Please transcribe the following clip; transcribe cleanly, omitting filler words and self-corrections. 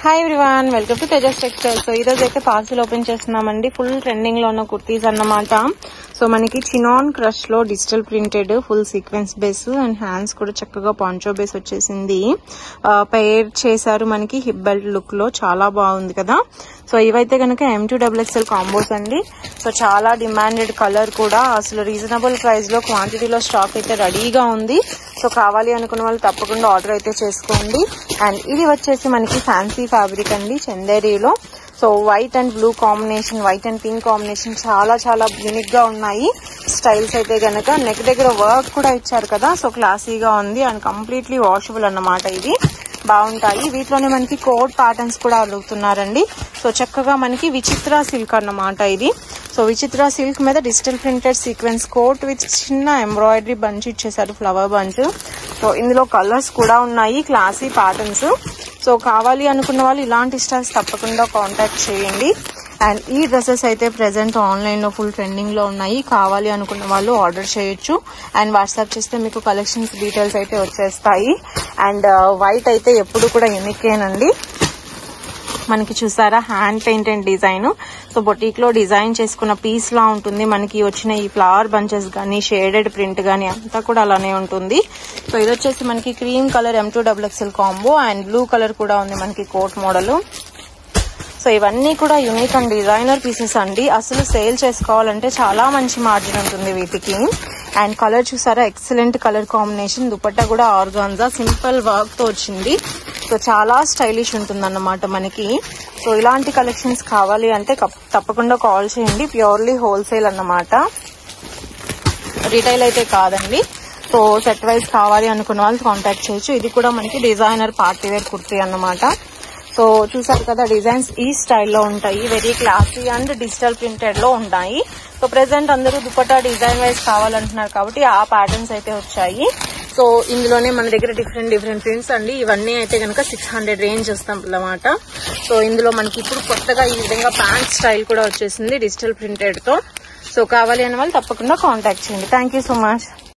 Hi everyone, welcome to Tejas textiles. So ఈ రోజు అయితే పార్సిల్ ఓపెన్ చేస్తున్నామండి. ఫుల్ ట్రెండింగ్ లో ఉన్న కుర్తీస్ అన్నమాట. సో మనకి చినాన్ క్రష్ లో digital printed full sequence base and hands కూడా చక్కగా పాంచో బేస్ వచ్చేసింది. పేర్ చేశారు మనకి హిప్ బెల్ట్ లుక్ లో, చాలా బాగుంది కదా. సో ఇవైతే కనుక M2XXL కాంబోస్ అండి. సో చాలా డిమాండెడ్ కలర్ కూడా, అసలు రీజనబుల్ ప్రైస్ లో క్వాంటిటీలో స్టాక్ అయితే రెడీగా ఉంది. సో కావాలి అనుకున్న వాళ్ళు తప్పకుండా ఆర్డర్ అయితే చేసుకోండి. అండ్ ఇది వచ్చేసి మనకి ఫ్యాన్సీ ఫ్యాబ్రిక్ అండి, చందేరీలో. So white and blue combination, white and pink combination చాలా చాలా యూనిక్ గా ఉన్నాయి. స్టైల్స్ అయితే గనక నెక్ దగ్గర వర్క్ కూడా ఇచ్చారు కదా, సో క్లాసీగా ఉంది అండ్ కంప్లీట్లీ వాషబుల్ అన్నమాట. ఇది బాగుంటాయి. వీటిలోనే మనకి కోడ్ ప్యాటర్న్స్ కూడా అడుగుతున్నారండి. సో చక్కగా మనకి విచిత్ర సిల్క్ అన్నమాట ఇది. సో విచిత్ర సిల్క్ మీద digital printed sequence coat with చిన్న ఎంబ్రాయిడరీ బంచ్ ఇచ్చేసారు, ఫ్లవర్ బంచ్. సో ఇందులో కలర్స్ కూడా ఉన్నాయి, క్లాసీ ప్యాటర్న్స్. సో కావాలి అనుకున్న వాళ్ళు ఇలాంటి స్టైల్స్ తప్పకుండా కాంటాక్ట్ చేయండి. అండ్ ఈ డ్రెస్సెస్ అయితే ప్రెసెంట్ ఆన్లైన్ లో ఫుల్ ట్రెండింగ్ లో ఉన్నాయి. కావాలి అనుకున్న వాళ్ళు ఆర్డర్ చేయొచ్చు. అండ్ వాట్సాప్ చేస్తే మీకు కలెక్షన్స్ డీటెయిల్స్ అయితే వచ్చేస్తాయి. అండ్ వైట్ అయితే ఎప్పుడు కూడా యూనికేనండి. మనకి చూసారా hand painted design. So boutique లో డిజైన్ చేసుకున్న పీస్ లా ఉంటుంది. మనకి వచ్చిన ఈ ఫ్లవర్ బంచెస్ గానీ, షేడెడ్ ప్రింట్ గానీ అంతా కూడా అలానే ఉంటుంది. సో ఇది వచ్చేసి మనకి cream colour M2XXL combo and blue colour కూడా ఉంది మనకి కోట్ మోడల్. సో ఇవన్నీ కూడా యూనిక్ అండ్ డిజైనర్ పీసెస్ అండి. అసలు సేల్ చేసుకోవాలంటే చాలా మంచి మార్జిన్ ఉంటుంది వీటికి. అండ్ కలర్ చూసారా, ఎక్సలెంట్ కలర్ కాంబినేషన్. దుపట్టా కూడా ఆర్గాన్జా సింపుల్ వర్క్ తో వచ్చింది. సో చాలా స్టైలిష్ ఉంటుంది అన్నమాట మనకి. సో ఇలాంటి కలెక్షన్స్ కావాలి అంటే తప్పకుండా కాల్ చేయండి. ప్యూర్లీ హోల్సేల్ అన్నమాట, రిటైల్ అయితే కాదండి. సో సెట్ వైజ్ కావాలి అనుకున్న వాళ్ళు కాంటాక్ట్ చేయొచ్చు. ఇది కూడా మనకి డిజైనర్ పార్టీ వేర్ కుర్తీ అన్నమాట. సో చూసారు కదా, డిజైన్స్ ఈ స్టైల్లో ఉంటాయి. Very classy and digital printed లో ఉంటాయి. సో ప్రెసెంట్ అందరూ దుపట్టా డిజైన్ వైజ్ కావాలంటున్నారు కాబట్టి ఆ ప్యాటర్న్స్ అయితే వచ్చాయి. సో ఇందులోనే మన దగ్గర డిఫరెంట్ ప్రింట్స్ అండి. ఇవన్నీ అయితే కనుక 600 రేంజ్ వస్తాం అన్నమాట. సో ఇందులో మనకి ఇప్పుడు కొత్తగా ఈ విధంగా ప్యాంట్ స్టైల్ కూడా వచ్చేసింది డిజిటల్ ప్రింటెడ్ తో. సో కావాలి అనే వాళ్ళు తప్పకుండా కాంటాక్ట్ చేయండి. Thank you so much.